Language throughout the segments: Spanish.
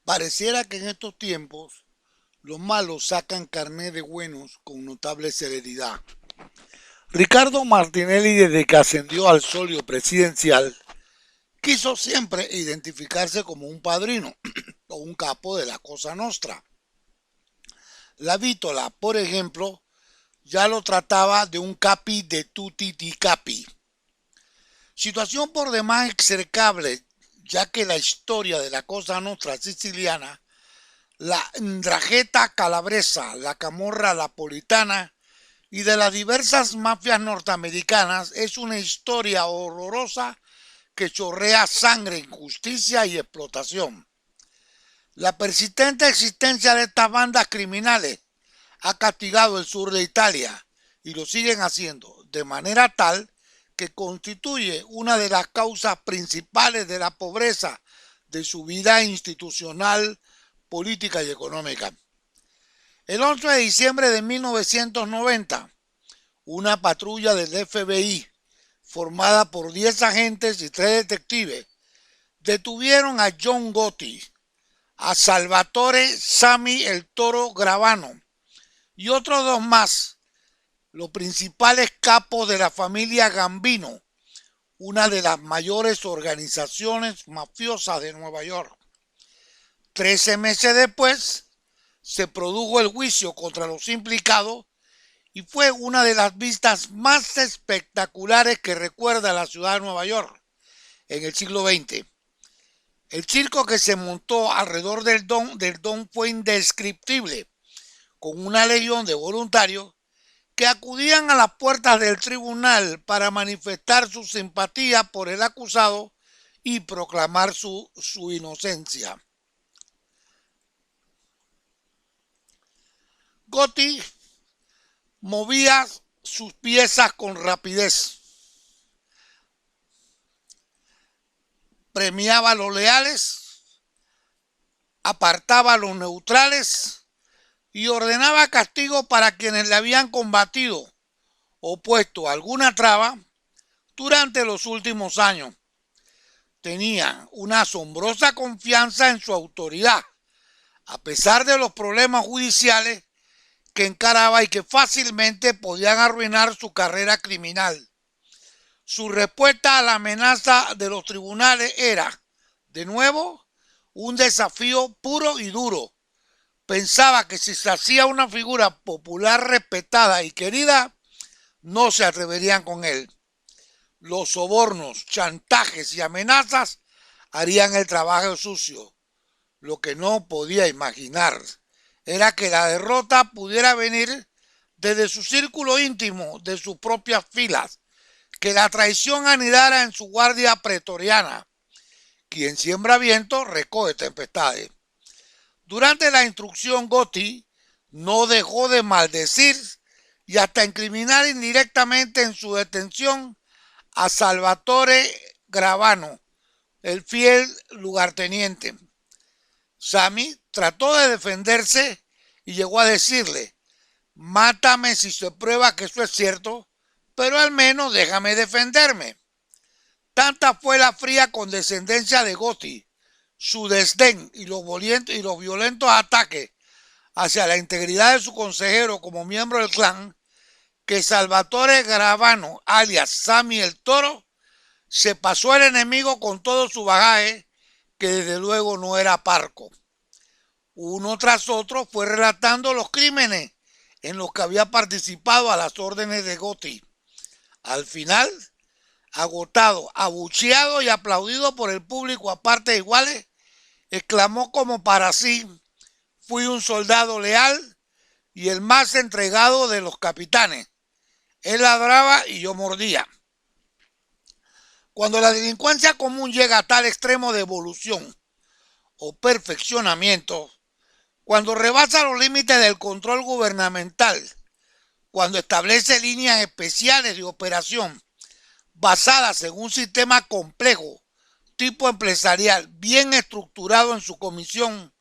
Pareciera que en estos tiempos los malos sacan carné de buenos con notable celeridad. Ricardo Martinelli, desde que ascendió al solio presidencial, quiso siempre identificarse como un padrino o un capo de la Cosa Nostra. La Vítola, por ejemplo, ya lo trataba de un capi de tutti di capi. Situación por demás execrable, ya que la historia de la Cosa Nostra siciliana, la Ndrangheta calabresa, la Camorra napolitana y de las diversas mafias norteamericanas es una historia horrorosa que chorrea sangre, injusticia y explotación. La persistente existencia de estas bandas criminales ha castigado el sur de Italia y lo siguen haciendo de manera tal que constituye una de las causas principales de la pobreza de su vida institucional, política y económica. El 11 de diciembre de 1990, una patrulla del FBI, formada por 10 agentes y 3 detectives, detuvieron a John Gotti, a Salvatore Sammy el Toro Gravano y otros dos más, los principales capos de la familia Gambino, una de las mayores organizaciones mafiosas de Nueva York. 13 meses después, se produjo el juicio contra los implicados y fue una de las vistas más espectaculares que recuerda la ciudad de Nueva York en el siglo XX. El circo que se montó alrededor del Don fue indescriptible, con una legión de voluntarios que acudían a las puertas del tribunal para manifestar su simpatía por el acusado y proclamar su inocencia. Gotti movía sus piezas con rapidez, premiaba a los leales, apartaba a los neutrales y ordenaba castigo para quienes le habían combatido o puesto alguna traba durante los últimos años. Tenía una asombrosa confianza en su autoridad, a pesar de los problemas judiciales que encaraba y que fácilmente podían arruinar su carrera criminal. Su respuesta a la amenaza de los tribunales era, de nuevo, un desafío puro y duro. Pensaba que si se hacía una figura popular respetada y querida, no se atreverían con él. Los sobornos, chantajes y amenazas harían el trabajo sucio. Lo que no podía imaginar era que la derrota pudiera venir desde su círculo íntimo, de sus propias filas, que la traición anidara en su guardia pretoriana. Quien siembra viento recoge tempestades. Durante la instrucción, Gotti no dejó de maldecir y hasta incriminar indirectamente en su detención a Salvatore Gravano, el fiel lugarteniente. Sammy trató de defenderse y llegó a decirle: mátame si se prueba que eso es cierto, pero al menos déjame defenderme. Tanta fue la fría condescendencia de Gotti, su desdén y los violentos ataques hacia la integridad de su consejero como miembro del clan, que Salvatore Gravano, alias Sammy el Toro, se pasó al enemigo con todo su bagaje, que desde luego no era parco. Uno tras otro fue relatando los crímenes en los que había participado a las órdenes de Gotti. Al final, agotado, abucheado y aplaudido por el público a partes iguales, exclamó como para sí: fui un soldado leal y el más entregado de los capitanes. Él ladraba y yo mordía. Cuando la delincuencia común llega a tal extremo de evolución o perfeccionamiento, cuando rebasa los límites del control gubernamental, cuando establece líneas especiales de operación basadas en un sistema complejo, tipo empresarial, bien estructurado en su comisión,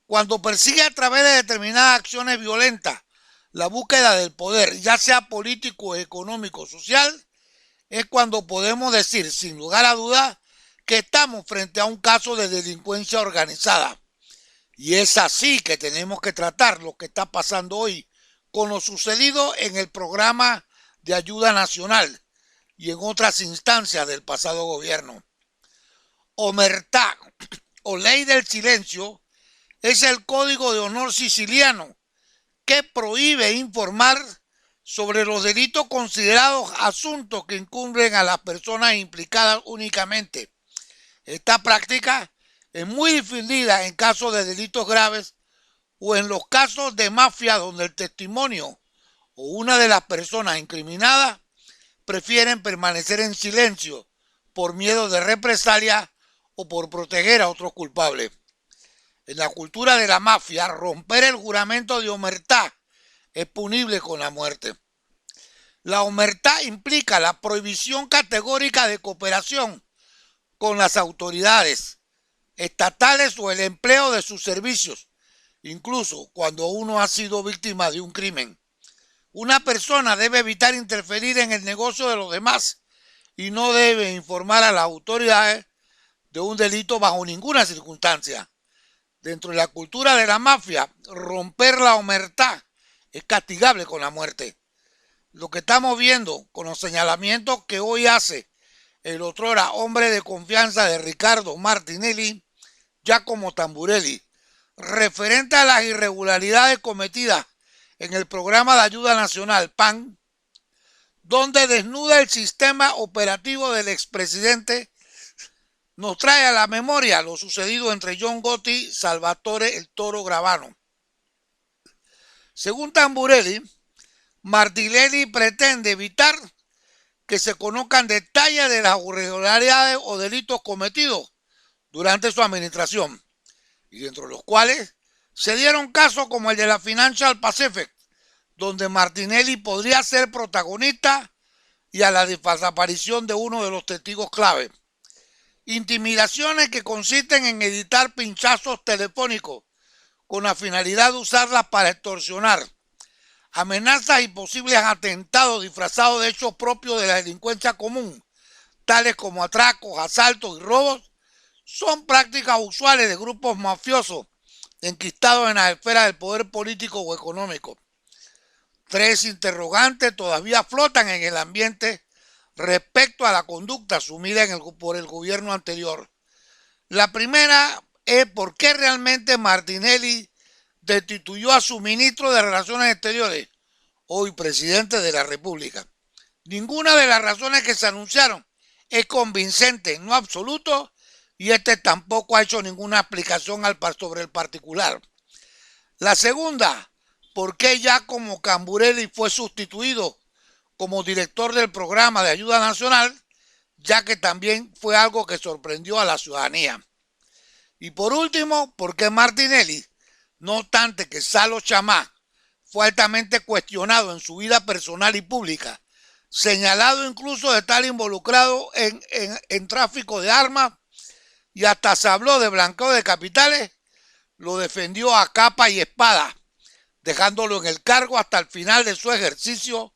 cuando persigue a través de determinadas acciones violentas la búsqueda del poder, ya sea político, económico, social, es cuando podemos decir sin lugar a dudas que estamos frente a un caso de delincuencia organizada. Y es así que tenemos que tratar lo que está pasando hoy con lo sucedido en el programa de ayuda nacional y en otras instancias del pasado gobierno. Omertá o ley del silencio es el código de honor siciliano que prohíbe informar sobre los delitos considerados asuntos que incumben a las personas implicadas únicamente. Esta práctica es muy difundida en casos de delitos graves o en los casos de mafia donde el testimonio o una de las personas incriminadas prefieren permanecer en silencio por miedo de represalia o por proteger a otros culpables. En la cultura de la mafia, romper el juramento de omertá es punible con la muerte. La omertá implica la prohibición categórica de cooperación con las autoridades estatales o el empleo de sus servicios, incluso cuando uno ha sido víctima de un crimen. Una persona debe evitar interferir en el negocio de los demás y no debe informar a las autoridades de un delito bajo ninguna circunstancia. Dentro de la cultura de la mafia, romper la omertá es castigable con la muerte. Lo que estamos viendo con los señalamientos que hoy hace el otrora hombre de confianza de Ricardo Martinelli, Giacomo Tamburelli, referente a las irregularidades cometidas en el programa de ayuda nacional PAN, donde desnuda el sistema operativo del expresidente, nos trae a la memoria lo sucedido entre John Gotti y Salvatore el Toro Gravano. Según Tamburelli, Martinelli pretende evitar que se conozcan detalles de las irregularidades o delitos cometidos durante su administración, y dentro de los cuales se dieron casos como el de la Financial Pacific, donde Martinelli podría ser protagonista, y a la desaparición de uno de los testigos clave. Intimidaciones que consisten en editar pinchazos telefónicos con la finalidad de usarlas para extorsionar. Amenazas y posibles atentados disfrazados de hechos propios de la delincuencia común, tales como atracos, asaltos y robos, son prácticas usuales de grupos mafiosos enquistados en la esfera del poder político o económico. Tres interrogantes todavía flotan en el ambiente respecto a la conducta asumida por el gobierno anterior. La primera es por qué realmente Martinelli destituyó a su ministro de Relaciones Exteriores, hoy presidente de la República. Ninguna de las razones que se anunciaron es convincente en lo absoluto, y este tampoco ha hecho ninguna explicación sobre el particular. La segunda, por qué Giacomo Tamburelli fue sustituido como director del programa de ayuda nacional, ya que también fue algo que sorprendió a la ciudadanía. Y por último, por qué Martinelli, no obstante que Salo Chamá fue altamente cuestionado en su vida personal y pública, señalado incluso de estar involucrado en tráfico de armas y hasta se habló de blanqueo de capitales, lo defendió a capa y espada, dejándolo en el cargo hasta el final de su ejercicio,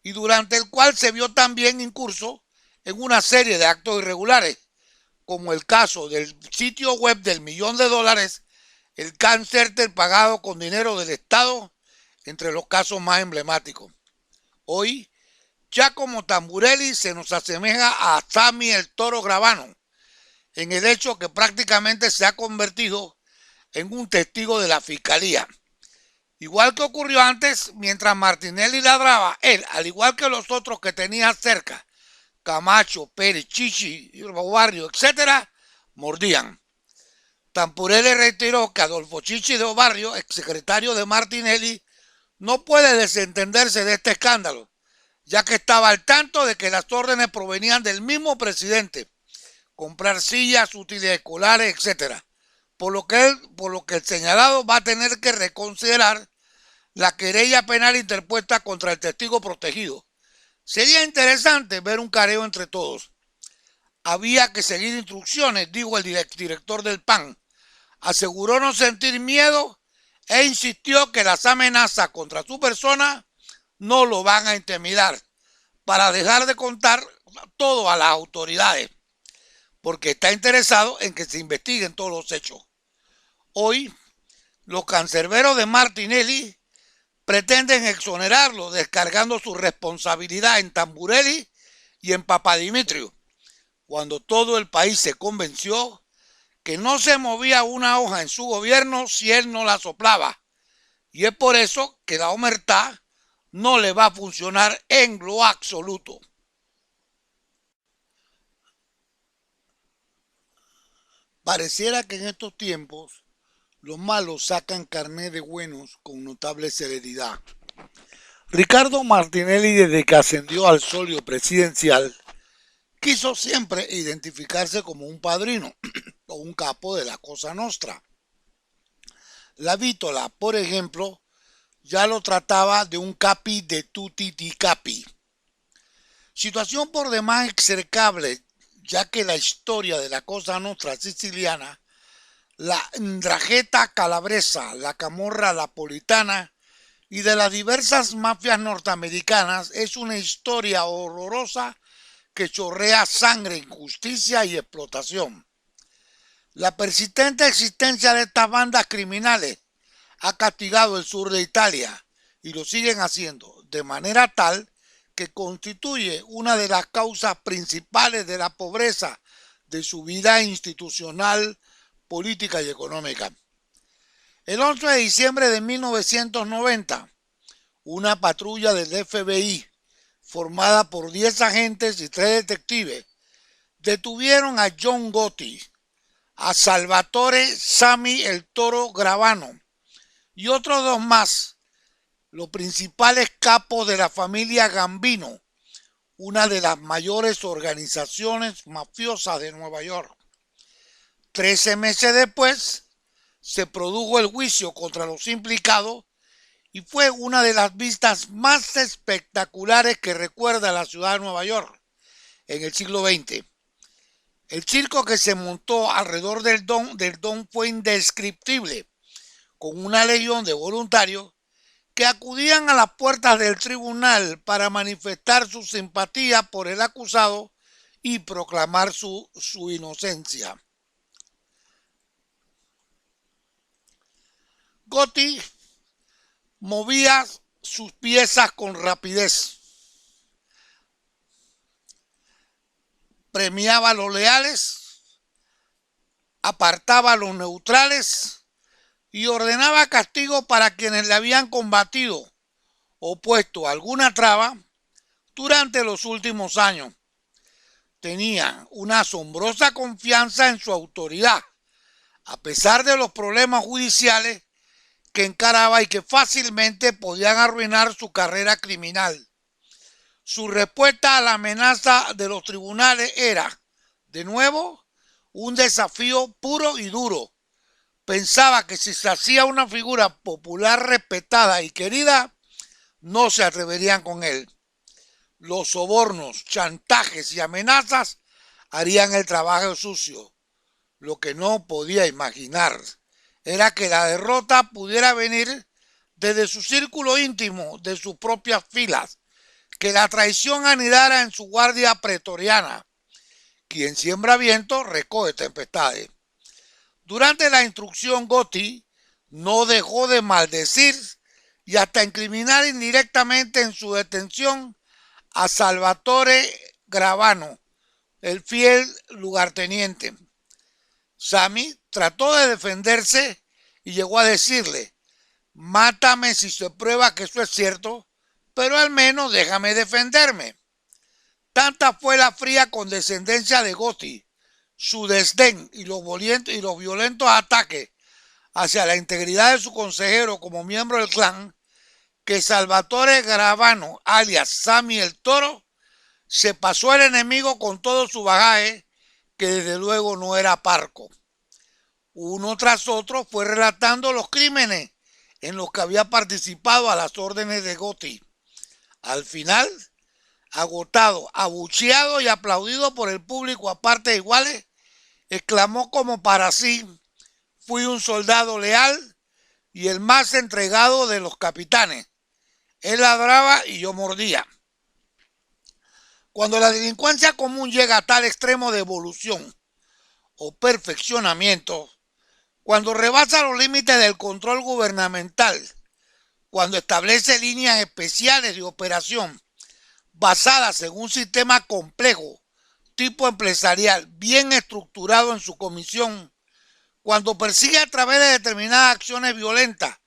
y durante el cual se vio también incurso en una serie de actos irregulares, como el caso del sitio web del $1.000.000, el cáncer pagado con dinero del Estado, entre los casos más emblemáticos. Hoy, Giacomo Tamburelli se nos asemeja a Sammy el Toro Gravano, en el hecho que prácticamente se ha convertido en un testigo de la fiscalía. Igual que ocurrió antes, mientras Martinelli ladraba, él, al igual que los otros que tenía cerca, Camacho, Pérez, Chichi, Barrio, etc., mordían. Tamburelli reiteró que Adolfo Chichi de Barrio, exsecretario de Martinelli, no puede desentenderse de este escándalo, ya que estaba al tanto de que las órdenes provenían del mismo presidente, comprar sillas, útiles escolares, etc., por lo que el señalado va a tener que reconsiderar la querella penal interpuesta contra el testigo protegido. Sería interesante ver un careo entre todos. Había que seguir instrucciones, dijo el director del PAN. Aseguró no sentir miedo e insistió que las amenazas contra su persona no lo van a intimidar, para dejar de contar todo a las autoridades, porque está interesado en que se investiguen todos los hechos. Hoy, Los cancerberos de Martinelli pretenden exonerarlo, descargando su responsabilidad en Tamburelli y en Papadimitriou, cuando todo el país se convenció que no se movía una hoja en su gobierno si él no la soplaba. Y es por eso que la omertá no le va a funcionar en lo absoluto. Pareciera que en estos tiempos los malos sacan carné de buenos con notable celeridad. Ricardo Martinelli, desde que ascendió al solio presidencial, quiso siempre identificarse como un padrino o un capo de la Cosa Nostra. La Vítola, por ejemplo, ya lo trataba de un capi de tutti di capi. Situación por demás execrable, ya que la historia de la Cosa Nostra siciliana, la Ndrangheta calabresa, la Camorra napolitana y de las diversas mafias norteamericanas es una historia horrorosa que chorrea sangre, injusticia y explotación. La persistente existencia de estas bandas criminales ha castigado el sur de Italia y lo siguen haciendo de manera tal que constituye una de las causas principales de la pobreza de su vida institucional, política y económica. El 11 de diciembre de 1990, una patrulla del FBI, formada por 10 agentes y 3 detectives, detuvieron a John Gotti, a Salvatore Sammy el Toro Gravano y otros 2 más, los principales capos de la familia Gambino, una de las mayores organizaciones mafiosas de Nueva York. 13 meses después, se produjo el juicio contra los implicados y fue una de las vistas más espectaculares que recuerda la ciudad de Nueva York en el siglo XX. El circo que se montó alrededor del Don fue indescriptible, con una legión de voluntarios que acudían a las puertas del tribunal para manifestar su simpatía por el acusado y proclamar su inocencia. Gotti movía sus piezas con rapidez, premiaba a los leales, apartaba a los neutrales y ordenaba castigo para quienes le habían combatido o puesto alguna traba durante los últimos años. Tenía una asombrosa confianza en su autoridad, a pesar de los problemas judiciales que encaraba y que fácilmente podían arruinar su carrera criminal. Su respuesta a la amenaza de los tribunales era, de nuevo, un desafío puro y duro. Pensaba que si se hacía una figura popular respetada y querida, no se atreverían con él. Los sobornos, chantajes y amenazas harían el trabajo sucio. Lo que no podía imaginar era que la derrota pudiera venir desde su círculo íntimo, de sus propias filas, que la traición anidara en su guardia pretoriana. Quien siembra viento recoge tempestades. Durante la instrucción, Gotti no dejó de maldecir y hasta incriminar indirectamente en su detención a Salvatore Gravano, el fiel lugarteniente. Sammy trató de defenderse y llegó a decirle: mátame si se prueba que eso es cierto, pero al menos déjame defenderme. Tanta fue la fría condescendencia de Gotti, su desdén y los violentos ataques hacia la integridad de su consejero como miembro del clan, que Salvatore Gravano, alias Sammy el Toro, se pasó el enemigo con todo su bagaje, que desde luego no era parco. Uno tras otro fue relatando los crímenes en los que había participado a las órdenes de Gotti. Al final, agotado, abucheado y aplaudido por el público a partes iguales, exclamó como para sí: fui un soldado leal y el más entregado de los capitanes. Él ladraba y yo mordía. Cuando la delincuencia común llega a tal extremo de evolución o perfeccionamiento, Cuando rebasa los límites del control gubernamental, cuando establece líneas especiales de operación basadas en un sistema complejo, tipo empresarial, bien estructurado en su comisión, cuando persigue a través de determinadas acciones violentas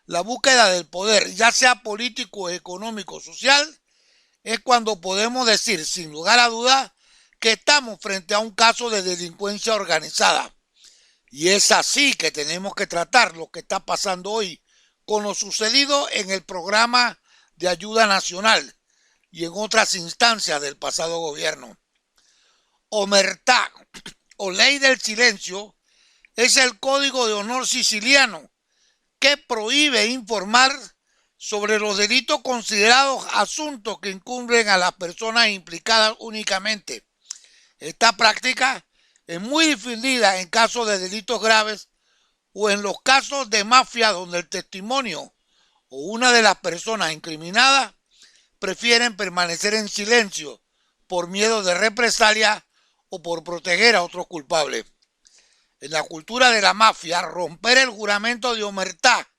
la búsqueda del poder, ya sea político, económico, social, es cuando podemos decir, sin lugar a dudas, que estamos frente a un caso de delincuencia organizada. Y es así que tenemos que tratar lo que está pasando hoy con lo sucedido en el programa de ayuda nacional y en otras instancias del pasado gobierno. Omertá, o ley del silencio, es el código de honor siciliano que prohíbe informar sobre los delitos considerados asuntos que incumben a las personas implicadas únicamente. Esta práctica es muy difundida en casos de delitos graves o en los casos de mafia donde el testimonio o una de las personas incriminadas prefieren permanecer en silencio por miedo de represalia o por proteger a otros culpables. En la cultura de la mafia, romper el juramento de omertá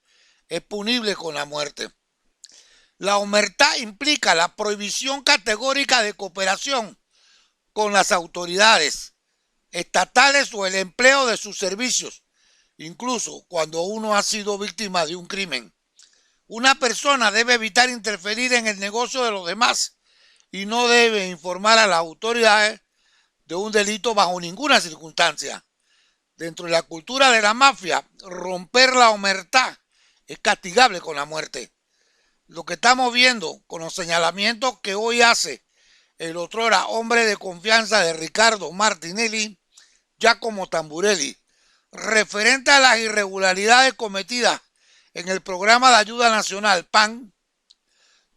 es punible con la muerte. La omertá implica la prohibición categórica de cooperación con las autoridades estatales o el empleo de sus servicios, incluso cuando uno ha sido víctima de un crimen. Una persona debe evitar interferir en el negocio de los demás y no debe informar a las autoridades de un delito bajo ninguna circunstancia. Dentro de la cultura de la mafia, romper la omertá es castigable con la muerte. Lo que estamos viendo con los señalamientos que hoy hace el otrora hombre de confianza de Ricardo Martinelli, Giacomo Tamburelli, referente a las irregularidades cometidas en el programa de ayuda nacional PAN,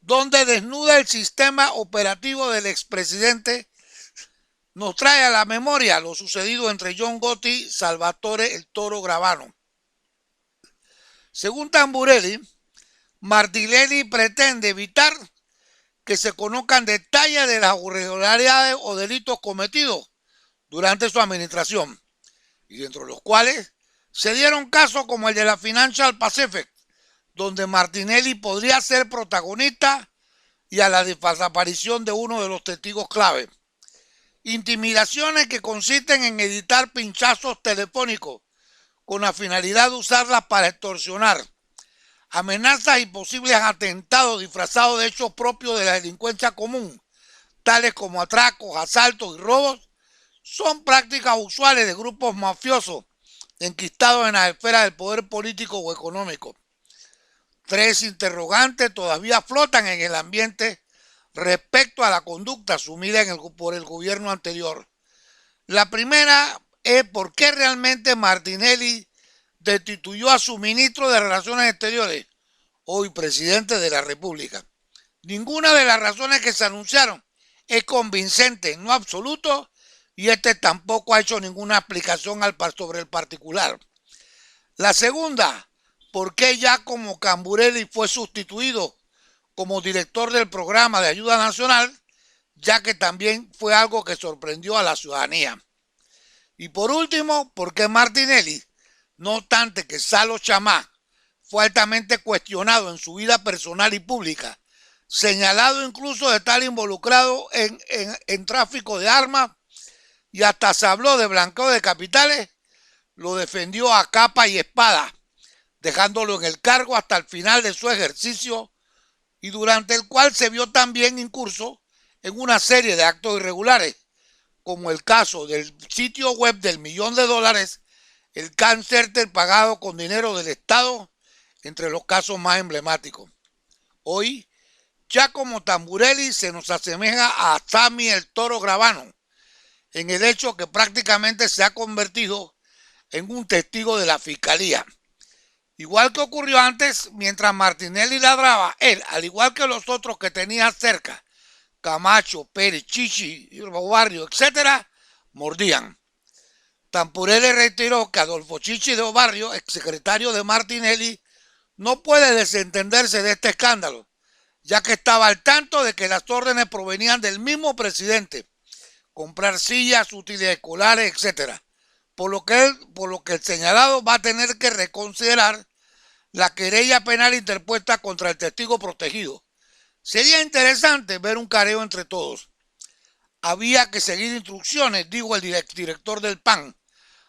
donde desnuda el sistema operativo del expresidente, nos trae a la memoria lo sucedido entre John Gotti y Salvatore el Toro Gravano. Según Tamburelli, Martinelli pretende evitar que se conozcan detalles de las irregularidades o delitos cometidos durante su administración, y dentro de los cuales se dieron casos como el de la Financial Pacific, donde Martinelli podría ser protagonista, y a la desaparición de uno de los testigos clave. Intimidaciones que consisten en editar pinchazos telefónicos con la finalidad de usarlas para extorsionar. Amenazas y posibles atentados disfrazados de hechos propios de la delincuencia común, tales como atracos, asaltos y robos, son prácticas usuales de grupos mafiosos enquistados en la esfera del poder político o económico. Tres interrogantes todavía flotan en el ambiente respecto a la conducta asumida por el gobierno anterior. La primera es por qué realmente Martinelli destituyó a su ministro de Relaciones Exteriores, hoy presidente de la República. Ninguna de las razones que se anunciaron es convincente en lo absoluto, y este tampoco ha hecho ninguna explicación sobre el particular. La segunda, por qué Giacomo Tamburelli fue sustituido como director del programa de ayuda nacional, ya que también fue algo que sorprendió a la ciudadanía. Y por último, por qué Martinelli, no obstante que Salo Chamá fue altamente cuestionado en su vida personal y pública, señalado incluso de estar involucrado en tráfico de armas y hasta se habló de blanqueo de capitales, lo defendió a capa y espada, dejándolo en el cargo hasta el final de su ejercicio, y durante el cual se vio también incurso en una serie de actos irregulares, como el caso del sitio web del $1.000.000, el cáncer pagado con dinero del Estado, entre los casos más emblemáticos. Hoy, Giacomo Tamburelli se nos asemeja a Sammy el Toro Gravano, en el hecho que prácticamente se ha convertido en un testigo de la fiscalía. Igual que ocurrió antes, mientras Martinelli ladraba, él, al igual que los otros que tenía cerca, Camacho, Pérez, Chichi, Obarrio, etc., mordían. Tamburelli reiteró que Adolfo Chichi de Obarrio, exsecretario de Martinelli, no puede desentenderse de este escándalo, ya que estaba al tanto de que las órdenes provenían del mismo presidente: comprar sillas, útiles escolares, etc. por lo que el señalado va a tener que reconsiderar la querella penal interpuesta contra el testigo protegido. Sería interesante ver un careo entre todos. Había que seguir instrucciones, dijo el director del PAN.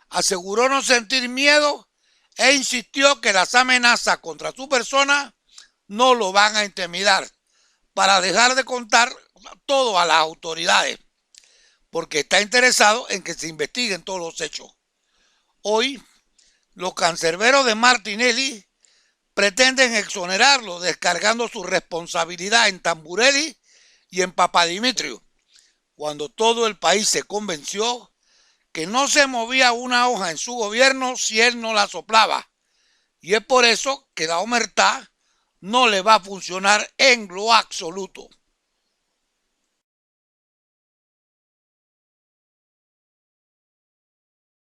Aseguró no sentir miedo e insistió que las amenazas contra su persona no lo van a intimidar para dejar de contar todo a las autoridades, porque está interesado en que se investiguen todos los hechos. Hoy, los cancerberos de Martinelli pretenden exonerarlo, descargando su responsabilidad en Tamburelli y en Papadimitrio, cuando todo el país se convenció que no se movía una hoja en su gobierno si él no la soplaba. Y es por eso que la omertá no le va a funcionar en lo absoluto.